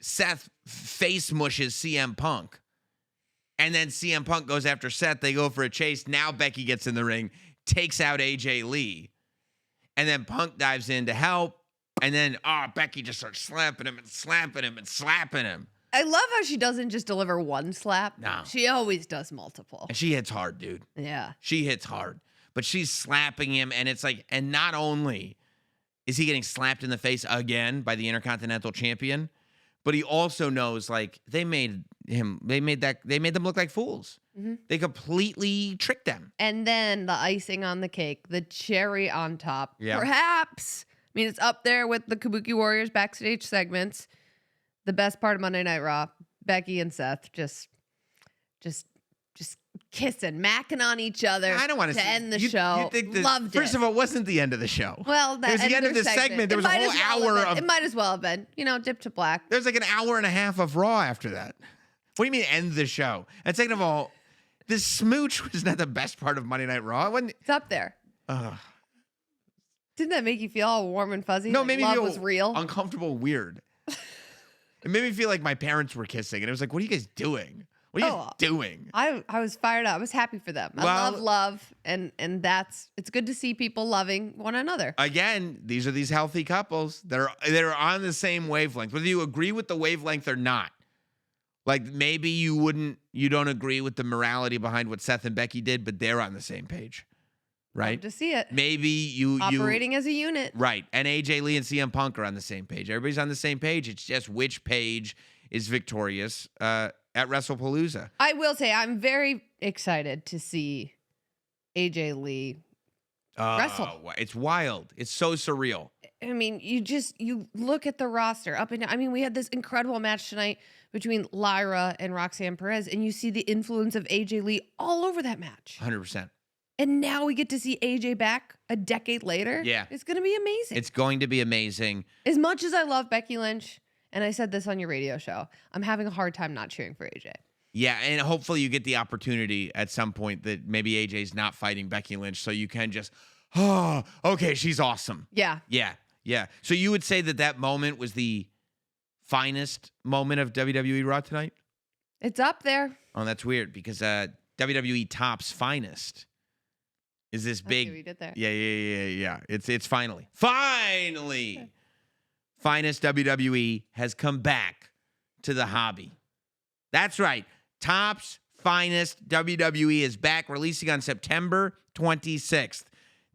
Seth face mushes CM Punk. And then CM Punk goes after Seth. They go for a chase. Now Becky gets in the ring, takes out AJ Lee. And then Punk dives in to help. And then, Becky just starts slapping him and slapping him and slapping him. I love how she doesn't just deliver one slap. No. She always does multiple. And she hits hard, dude. Yeah. She hits hard. But she's slapping him. And it's like, and not only is he getting slapped in the face again by the Intercontinental Champion, but he also knows, like, they made them look like fools. Mm-hmm. They completely tricked them. And then the icing on the cake, the cherry on top. Yeah. Perhaps. I mean, it's up there with the Kabuki Warriors backstage segments. the best part of Monday Night Raw, Becky and Seth just kissing, macking on each other. I don't want to end the show. Loved it. First of all, it wasn't the end of the show. Well, it was the end of the segment. There was a whole hour of. It might as well have been, dip to black. There's like an hour and a half of Raw after that. What do you mean end the show? And second of all, this smooch was not the best part of Monday Night Raw. It's up there. Didn't that make you feel all warm and fuzzy? No, like maybe love feel was real. uncomfortable, weird. It made me feel like my parents were kissing, and it was like, what are you guys doing? What are you guys doing? I was fired up. I was happy for them. I love, and it's good to see people loving one another. Again, these are these healthy couples that are on the same wavelength, whether you agree with the wavelength or not. Like maybe you don't agree with the morality behind what Seth and Becky did, but they're on the same page, right? Love to see it. Maybe you operating as a unit, right? And AJ Lee and CM Punk are on the same page. Everybody's on the same page. It's just which page is victorious at WrestlePalooza. I will say I'm very excited to see AJ Lee wrestle. It's wild. It's so surreal. I mean, you look at the roster up and down. I mean, we had this incredible match tonight between Lyra and Roxanne Perez, and you see the influence of AJ Lee all over that match. 100%. And now we get to see AJ back a decade later. Yeah. It's going to be amazing. It's going to be amazing. As much as I love Becky Lynch, and I said this on your radio show, I'm having a hard time not cheering for AJ. Yeah, and hopefully you get the opportunity at some point that maybe AJ's not fighting Becky Lynch, so you can just, okay, she's awesome. Yeah. Yeah. So you would say that moment was the finest moment of WWE Raw tonight? It's up there. Oh, that's weird because WWE Top's finest is this big. We did there. Yeah. It's finally. Finest WWE has come back to the hobby. That's right. Top's finest WWE is back, releasing on September 26th.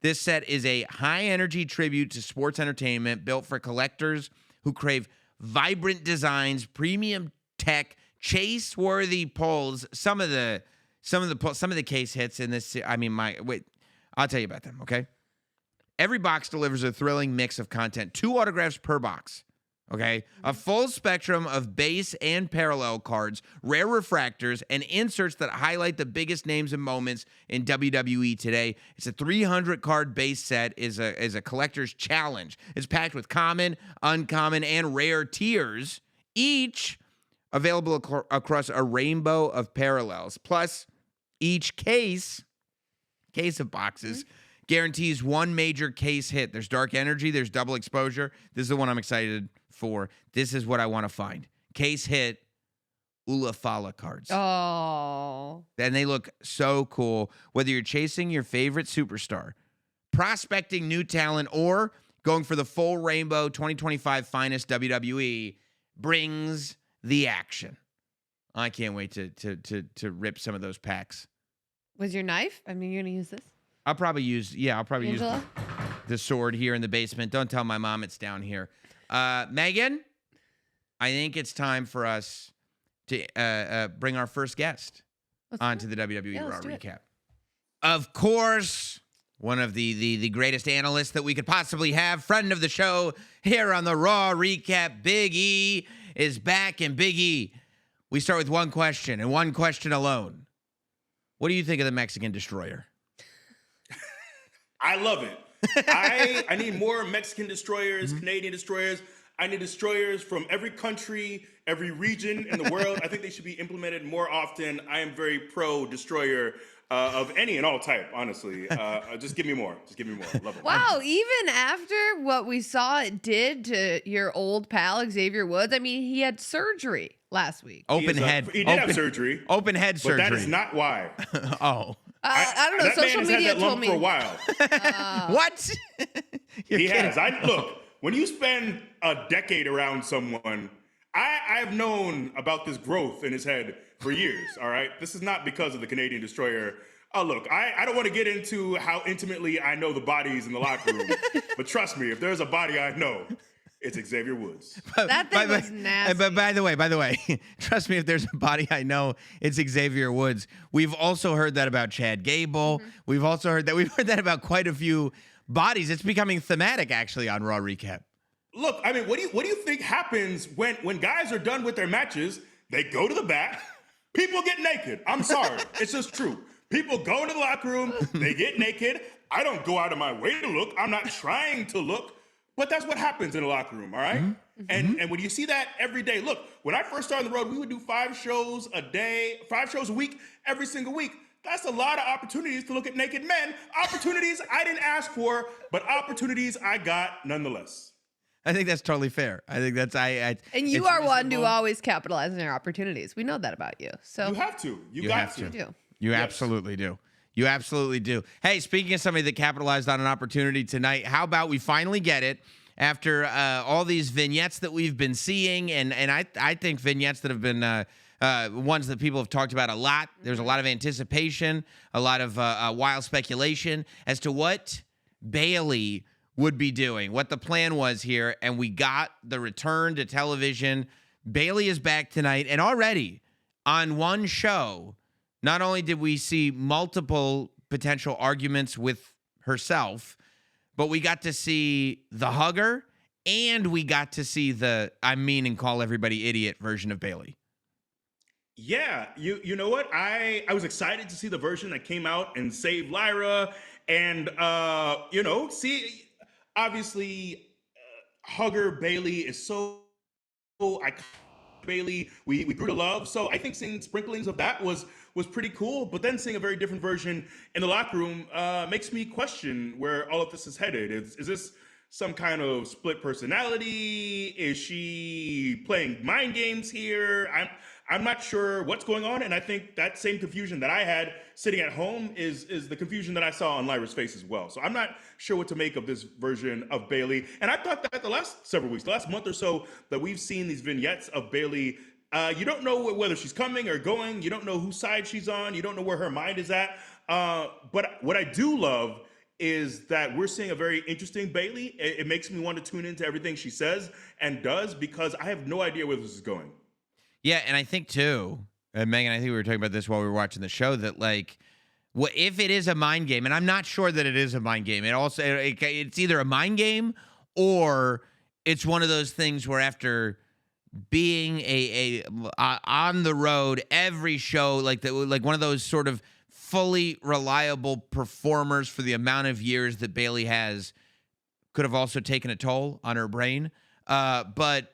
This set is a high-energy tribute to sports entertainment built for collectors who crave vibrant designs, premium tech, chase-worthy pulls. Some of the case hits in this. I'll tell you about them. Okay. Every box delivers a thrilling mix of content. 2 autographs per box. Okay. A full spectrum of base and parallel cards, rare refractors, and inserts that highlight the biggest names and moments in WWE today. It's a 300-card base set, is a collector's challenge. It's packed with common, uncommon, and rare tiers, each available across a rainbow of parallels. Plus, each case of boxes guarantees one major case hit. There's Dark Energy, there's Double Exposure. This is the one I'm excited for. This is what I want to find. Case hit Ula Fala cards. Oh. And they look so cool. Whether you're chasing your favorite superstar, prospecting new talent, or going for the full rainbow 2025 finest WWE brings the action. I can't wait to rip some of those packs. Was your knife? I mean, you're going to use this? I'll probably use the sword here in the basement. Don't tell my mom it's down here. Megan, I think it's time for us to bring our first guest onto the WWE Raw recap. Of course, one of the greatest analysts that we could possibly have, friend of the show here on the Raw recap, Big E is back. And Big E, we start with one question and one question alone. What do you think of the Mexican Destroyer? I love it. I need more Mexican destroyers, Canadian destroyers. I need destroyers from every country, every region in the world. I think they should be implemented more often. I am very pro destroyer of any and all type, honestly. Just give me more. Love it. Wow, even after what we saw it did to your old pal, Xavier Woods, I mean, he had surgery last week. He did have surgery. Open head surgery. But that is not why. Oh. I don't know. Social media told me for a while. What? He has. Look, when you spend a decade around someone, I've known about this growth in his head for years. All right, this is not because of the Canadian Destroyer. Look, I don't want to get into how intimately I know the bodies in the locker room, but trust me, if there's a body I know, it's Xavier Woods. That thing was nasty. But by the way, trust me, if there's a body I know, it's Xavier Woods. We've also heard that about Chad Gable. Mm-hmm. We've heard that about quite a few bodies. It's becoming thematic, actually, on Raw Recap. look, I mean, what do you think happens when guys are done with their matches? They go to the back, people get naked. I'm sorry, it's just true. People go into the locker room, they get naked. I don't go out of my way to look. I'm not trying to look, but that's what happens in a locker room, all right? And when you see that every day, look, when I first started on the road, we would do 5 shows a day, 5 shows a week, every single week. That's a lot of opportunities to look at naked men. Opportunities I didn't ask for, but opportunities I got nonetheless. I think that's totally fair. I think that's And you are one to always capitalize on your opportunities. We know that about you. So You have to. You have got to. to. do. You Yes. absolutely do. You absolutely do. Hey, speaking of somebody that capitalized on an opportunity tonight, how about we finally get it after all these vignettes that we've been seeing, and I think vignettes that have been ones that people have talked about a lot. There's a lot of anticipation, a lot of wild speculation as to what Bayley would be doing, what the plan was here, and we got the return to television. Bayley is back tonight, and already on one show, not only did we see multiple potential arguments with herself, but we got to see the hugger, and we got to see the I mean and call everybody idiot version of Bayley. Yeah, you know what? I was excited to see the version that came out and saved Lyra, and see, obviously, Hugger Bayley is so iconic. Bayley, we grew to love. So I think seeing sprinklings of that was pretty cool. But then seeing a very different version in the locker room makes me question where all of this is headed. Is this some kind of split personality? Is she playing mind games here? I'm not sure what's going on, and I think that same confusion that I had sitting at home is the confusion that I saw on Lyra's face as well. So I'm not sure what to make of this version of Bayley. And I thought that the last several weeks, the last month or so, that we've seen these vignettes of Bayley, you don't know whether she's coming or going. You don't know whose side she's on. You don't know where her mind is at. But what I do love is that we're seeing a very interesting Bayley. It makes me want to tune into everything she says and does, because I have no idea where this is going. Yeah, and I think too, and Megan, I think we were talking about this while we were watching the show, that like, what if it is a mind game? And I'm not sure that it is a mind game. It's either a mind game or it's one of those things where after being a on the road every show, like one of those sort of fully reliable performers for the amount of years that Bayley has, could have also taken a toll on her brain. But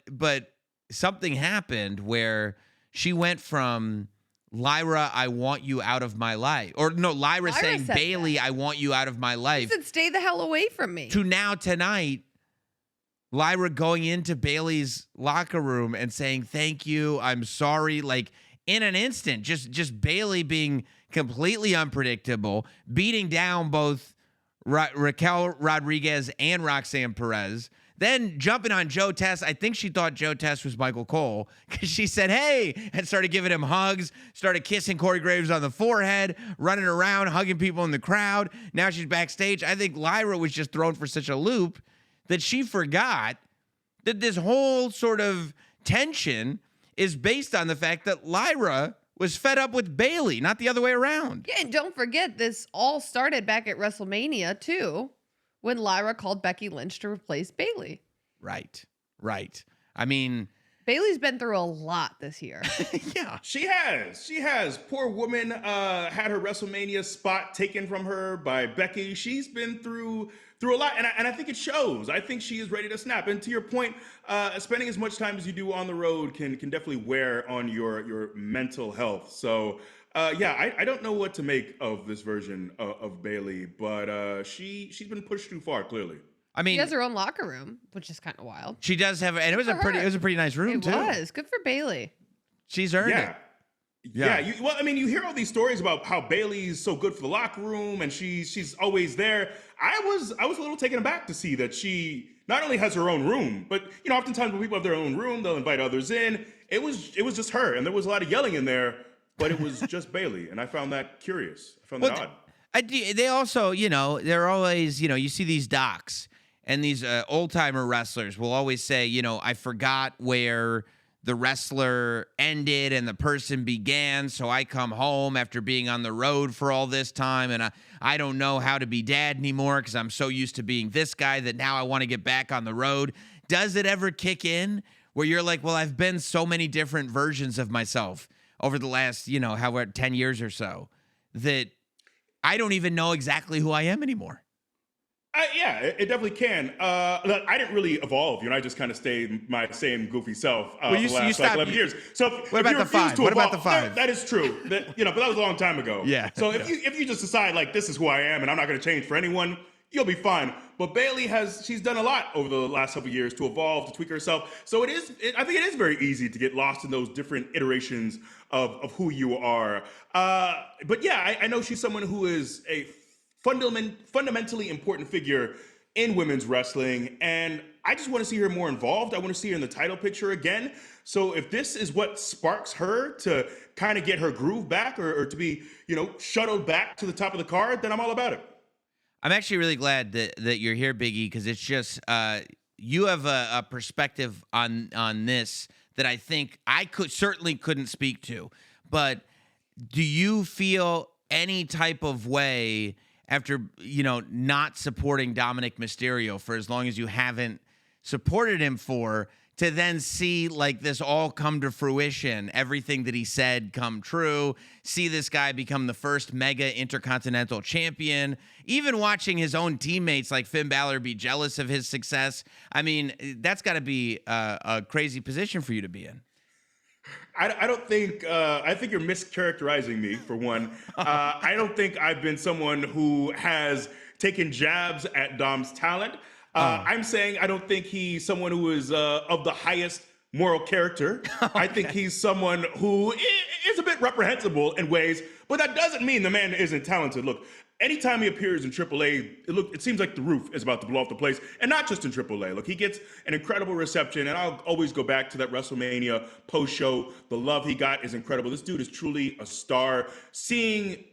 something happened where she went from Lyra, I want you out of my life. Or no, Lyra saying, Bayley, I want you out of my life. She said, stay the hell away from me. To now tonight, Lyra going into Bayley's locker room and saying, thank you, I'm sorry. Like in an instant, just Bayley being completely unpredictable, beating down both Raquel Rodriguez and Roxanne Perez. Then jumping on Joe Test. I think she thought Joe Test was Michael Cole because she said, hey, and started giving him hugs, started kissing Corey Graves on the forehead, running around, hugging people in the crowd. Now she's backstage. I think Lyra was just thrown for such a loop that she forgot that this whole sort of tension is based on the fact that Lyra was fed up with Bayley, not the other way around. Yeah, and don't forget, this all started back at WrestleMania, too, when Lyra called Becky Lynch to replace Bayley. Right. I mean, Bayley's been through a lot this year. Yeah, she has. Poor woman had her WrestleMania spot taken from her by Becky. She's been through a lot, and I think it shows. I think she is ready to snap. And to your point, spending as much time as you do on the road can definitely wear on your mental health. So, I don't know what to make of this version of Bayley, but she's been pushed too far, clearly. I mean, She has her own locker room, which is kind of wild. she does have, and it was a pretty nice room It too. was. Good for Bayley. She's earned it. Yeah. You hear all these stories about how Bayley's so good for the locker room and she's always there. I was a little taken aback to see that she not only has her own room, but oftentimes when people have their own room, they'll invite others in. It was just her, and there was a lot of yelling in there, but it was just Bayley, and I found that curious. I found that odd. They also, they're always, you see these docs, and these old timer wrestlers will always say, I forgot where the wrestler ended and the person began, so I come home after being on the road for all this time, and I don't know how to be dad anymore because I'm so used to being this guy that now I want to get back on the road. does it ever kick in where you're like, well, I've been so many different versions of myself over the last, however, 10 years or so that I don't even know exactly who I am anymore? Yeah, it definitely can. Look, I didn't really evolve. I just kind of stayed my same goofy self for the last 11 years. So what about the 5? What about the 5? That is true. But that was a long time ago. Yeah. So if you just decide like this is who I am and I'm not going to change for anyone, you'll be fine. But Bailey she's done a lot over the last couple of years to evolve, to tweak herself. So I think it is very easy to get lost in those different iterations of who you are. But yeah, I know she's someone who is a fundamentally important figure in women's wrestling, and I just want to see her more involved. I want to see her in the title picture again. So if this is what sparks her to kind of get her groove back or to be, shuttled back to the top of the card, then I'm all about it. I'm actually really glad that you're here, Biggie, because it's just you have a perspective on this that I think I certainly couldn't speak to. But do you feel any type of way after, not supporting Dominic Mysterio for as long as you haven't supported him for, to then see like this all come to fruition, everything that he said come true, see this guy become the first mega intercontinental champion, even watching his own teammates like Finn Balor be jealous of his success? I mean, that's got to be a crazy position for you to be in. I don't think, I think you're mischaracterizing me, for one. I don't think I've been someone who has taken jabs at Dom's talent. I'm saying I don't think he's someone who is of the highest moral character. Okay. I think he's someone who is a bit reprehensible in ways, but that doesn't mean the man isn't talented. Look, anytime he appears in AAA, it seems like the roof is about to blow off the place, and not just in AAA. Look, he gets an incredible reception, and I'll always go back to that WrestleMania post-show. The love he got is incredible. This dude is truly a star. Seeing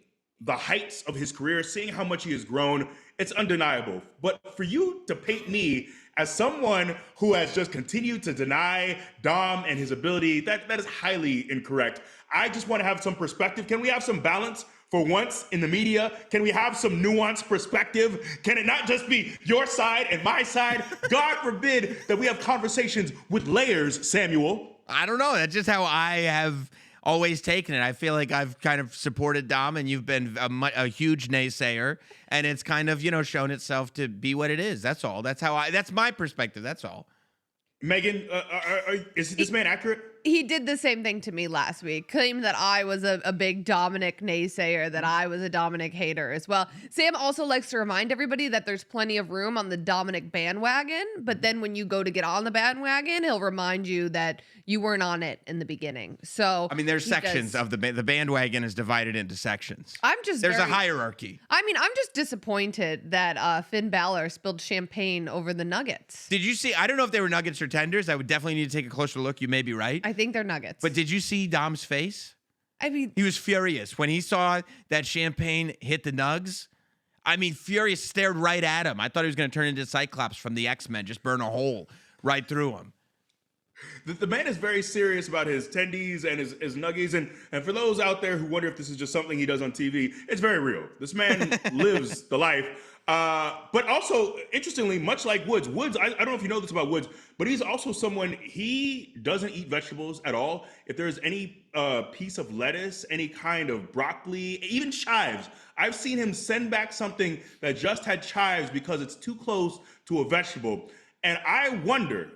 the heights of his career, seeing how much he has grown, it's undeniable. But for you to paint me as someone who has just continued to deny Dom and his ability, that is highly incorrect. I just want to have some perspective. Can we have some balance for once in the media? Can we have some nuanced perspective? Can it not just be your side and my side? God forbid that we have conversations with layers, Samuel. I don't know. That's just how I have always taken it. I feel like I've kind of supported Dom, and you've been a huge naysayer, and it's kind of, shown itself to be what it is. That's all. That's my perspective. That's all. Megan, is this man accurate? He did the same thing to me last week, claimed that I was a big Dominic naysayer, that I was a Dominic hater as well. Sam also likes to remind everybody that there's plenty of room on the Dominic bandwagon, but then when you go to get on the bandwagon, he'll remind you that you weren't on it in the beginning. So I mean, there's sections of the bandwagon is divided into sections. There's a hierarchy. I mean, I'm just disappointed that Finn Balor spilled champagne over the nuggets. Did you see? I don't know if they were nuggets or tenders. I would definitely need to take a closer look. You may be right. I think they're nuggets. But did you see Dom's face? I mean, he was furious when he saw that champagne hit the nugs. I mean, furious, stared right at him. I thought he was going to turn into Cyclops from the X-Men, just burn a hole right through him. The man is very serious about his tendies and his nuggies. And for those out there who wonder if this is just something he does on TV, it's very real. This man lives the life. But also, interestingly, much like Woods, I don't know if you know this about Woods, but he's also someone, he doesn't eat vegetables at all. If there's any piece of lettuce, any kind of broccoli, even chives, I've seen him send back something that just had chives because it's too close to a vegetable. And I wonder,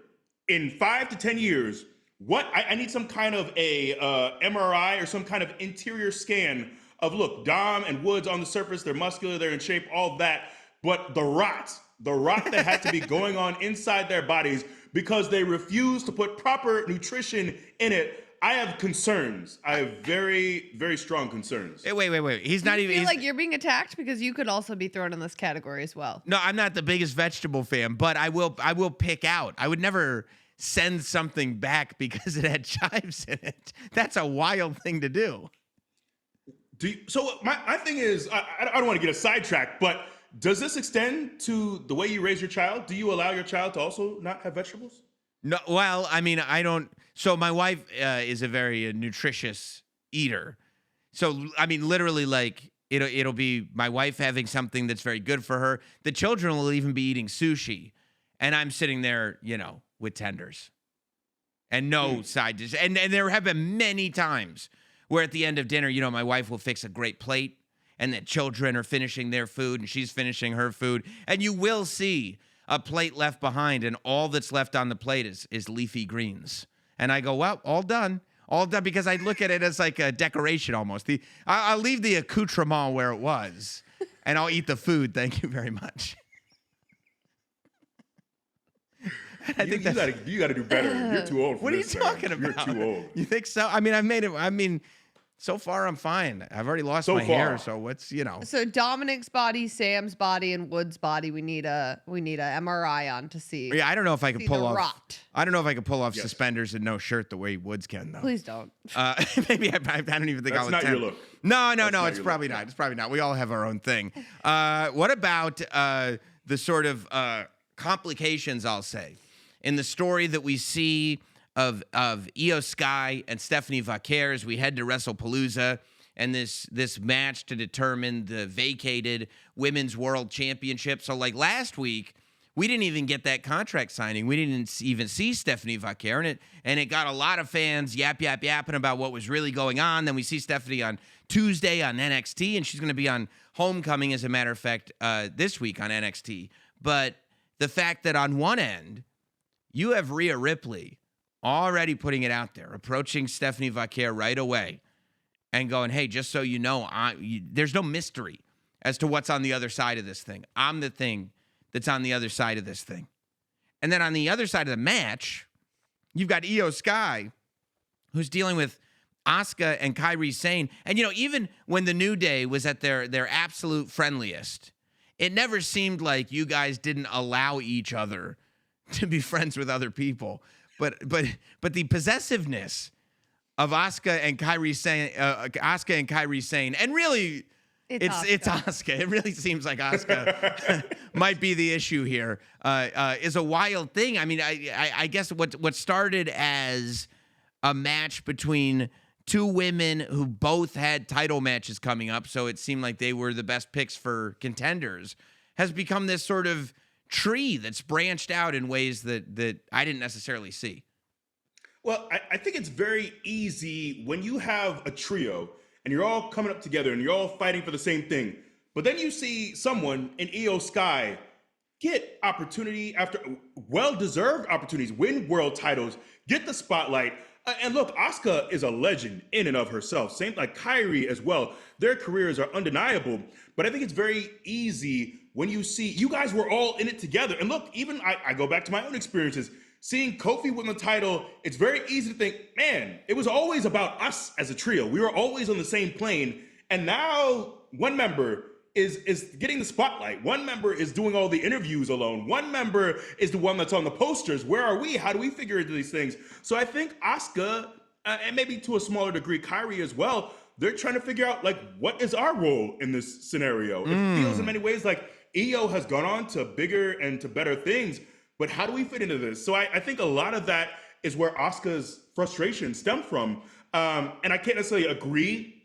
in 5 to 10 years, I need some kind of a MRI or some kind of interior scan of, look, Dom and Woods on the surface, they're muscular, they're in shape, all that. But the rot that had to be going on inside their bodies because they refuse to put proper nutrition in it. I have concerns. I have very, very strong concerns. Hey, wait. He's not even. I feel like you're being attacked because you could also be thrown in this category as well. No, I'm not the biggest vegetable fan, but I will pick out. I would never send something back because it had chives in it. That's a wild thing to do. So my thing is, I don't want to get a sidetrack, but does this extend to the way you raise your child? Do you allow your child to also not have vegetables? No, well, I mean, I don't. So my wife is a very nutritious eater. So, I mean, literally, like, it'll be my wife having something that's very good for her. The children will even be eating sushi. And I'm sitting there, with tenders and no side dish. And there have been many times where at the end of dinner, my wife will fix a great plate and the children are finishing their food and she's finishing her food. And you will see a plate left behind and all that's left on the plate is leafy greens. And I go, well, all done. All done, because I look at it as like a decoration almost. I'll leave the accoutrement where it was, and I'll eat the food. Thank you very much. I think you got to do better. You're too old for what are you this, talking man. about? You're too old. You think so? I mean, so far I'm fine. I've already lost my hair, so what's. So Dominic's body, Sam's body, and Wood's body, we need a MRI on to see. Yeah, I don't know if I could see pull the off. rot. I don't know if I could pull off Yes. suspenders and no shirt the way Woods can, though. Please don't. Maybe I don't even think That's I'll not attempt. your look. No, not it's your probably look. not. It's probably not. We all have our own thing. What about the sort of complications, I'll say, in the story that we see of Io Sky and Stephanie Vaquer as we head to WrestlePalooza and this match to determine the vacated Women's World Championship. So like last week, we didn't even get that contract signing. We didn't even see Stephanie Vaquer, and it got a lot of fans yapping about what was really going on. Then we see Stephanie on Tuesday on NXT, and she's going to be on Homecoming, as a matter of fact, this week on NXT. But the fact that on one end, you have Rhea Ripley already putting it out there, approaching Stephanie Vaquer right away and going, hey, just so you know, there's no mystery as to what's on the other side of this thing. I'm the thing that's on the other side of this thing. And then on the other side of the match, you've got Io Sky, who's dealing with Asuka and Kairi Sane. And, even when the New Day was at their absolute friendliest, it never seemed like you guys didn't allow each other to be friends with other people. But the possessiveness of Asuka and Kairi Sane, and really, it's Asuka. It really seems like Asuka might be the issue here. Is a wild thing. I mean, I guess what started as a match between two women who both had title matches coming up, so it seemed like they were the best picks for contenders, has become this sort of tree that's branched out in ways that I didn't necessarily see. Well, I think it's very easy when you have a trio and you're all coming up together and you're all fighting for the same thing. But then you see someone in Io Sky get opportunity after well-deserved opportunities, win world titles, get the spotlight. And look, Asuka is a legend in and of herself. Same like Kairi as well. Their careers are undeniable. But I think it's very easy when you see you guys were all in it together. And look, even I go back to my own experiences. Seeing Kofi win the title, it's very easy to think, man, it was always about us as a trio. We were always on the same plane. And now one member is getting the spotlight. One member is doing all the interviews alone. One member is the one that's on the posters. Where are we? How do we figure into these things? So I think Asuka, and maybe to a smaller degree, Kairi as well, they're trying to figure out, like, what is our role in this scenario? It feels in many ways like Io has gone on to bigger and to better things, but how do we fit into this? So I think a lot of that is where Asuka's frustration stemmed from. And I can't necessarily agree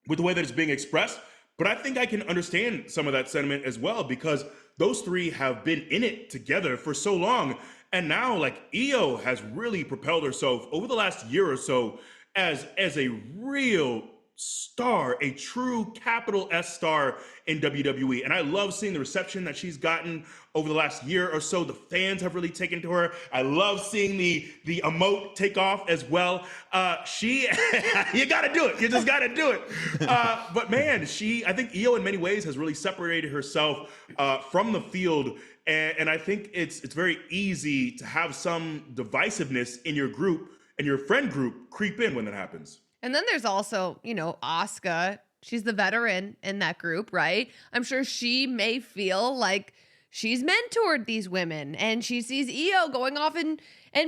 with the way that it's being expressed, but I think I can understand some of that sentiment as well, because those three have been in it together for so long. And now, like, Io has really propelled herself over the last year or so as a real star, a true capital S star in WWE. And I love seeing the reception that she's gotten over the last year or so. The fans have really taken to her. I love seeing the emote take off as well. You gotta do it. You just gotta do it. But man, I think Io in many ways has really separated herself from the field. And I think it's very easy to have some divisiveness in your group and your friend group creep in when that happens. And then there's also, Asuka. She's the veteran in that group, right? I'm sure she may feel like she's mentored these women and she sees Io going off and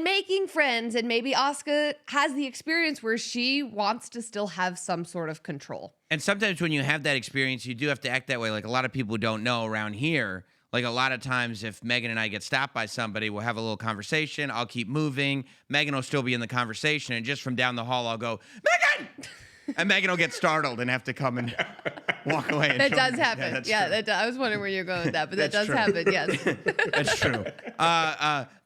making friends. And maybe Asuka has the experience where she wants to still have some sort of control. And sometimes when you have that experience, you do have to act that way. Like a lot of people don't know around here. Like a lot of times if Megan and I get stopped by somebody, we'll have a little conversation. I'll keep moving. Megan will still be in the conversation. And just from down the hall, I'll go, Megan! And Megan will get startled and have to come and walk away. And That show does them. happen. that's Yeah, true. I was wondering where you're going with that, but that That's does true. happen. Yes. That's true.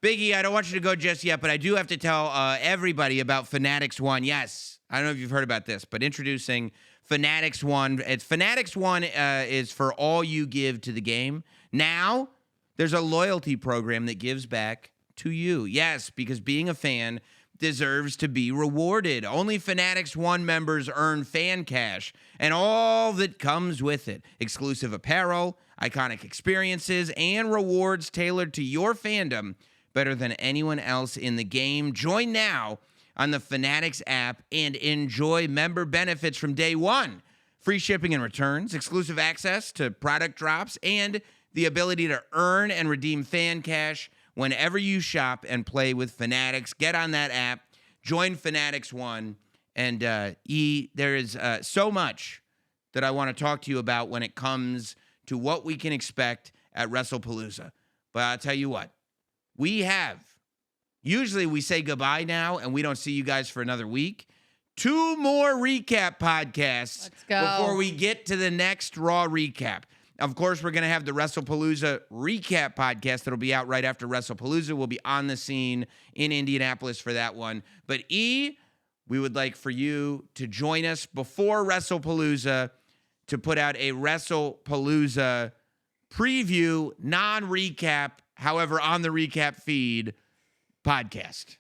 Biggie, I don't want you to go just yet, but I do have to tell everybody about Fanatics One. Yes, I don't know if you've heard about this, but introducing Fanatics One. Fanatics One is for all you give to the game. Now, there's a loyalty program that gives back to you. Yes, because being a fan deserves to be rewarded. Only Fanatics One members earn fan cash and all that comes with it. Exclusive apparel, iconic experiences, and rewards tailored to your fandom better than anyone else in the game. Join now on the Fanatics app and enjoy member benefits from day one. Free shipping and returns, exclusive access to product drops, and the ability to earn and redeem fan cash whenever you shop and play with Fanatics. Get on that app, join Fanatics One, and there is so much that I want to talk to you about when it comes to what we can expect at WrestlePalooza. But I'll tell you what, usually we say goodbye now and we don't see you guys for another week. 2 more recap podcasts Let's go. before we get to the next Raw recap. Of course, we're going to have the WrestlePalooza recap podcast that'll be out right after WrestlePalooza. We'll be on the scene in Indianapolis for that one. But we would like for you to join us before WrestlePalooza to put out a WrestlePalooza preview, non-recap, however, on the recap feed podcast.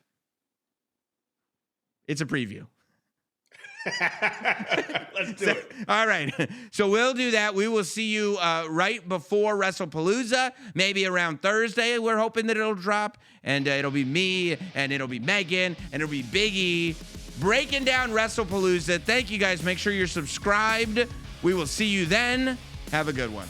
It's a preview. Let's do it. All right. So we'll do that. We will see you right before WrestlePalooza, maybe around Thursday. We're hoping that it'll drop. And it'll be me, and it'll be Megan, and it'll be Big E breaking down WrestlePalooza. Thank you guys. Make sure you're subscribed. We will see you then. Have a good one.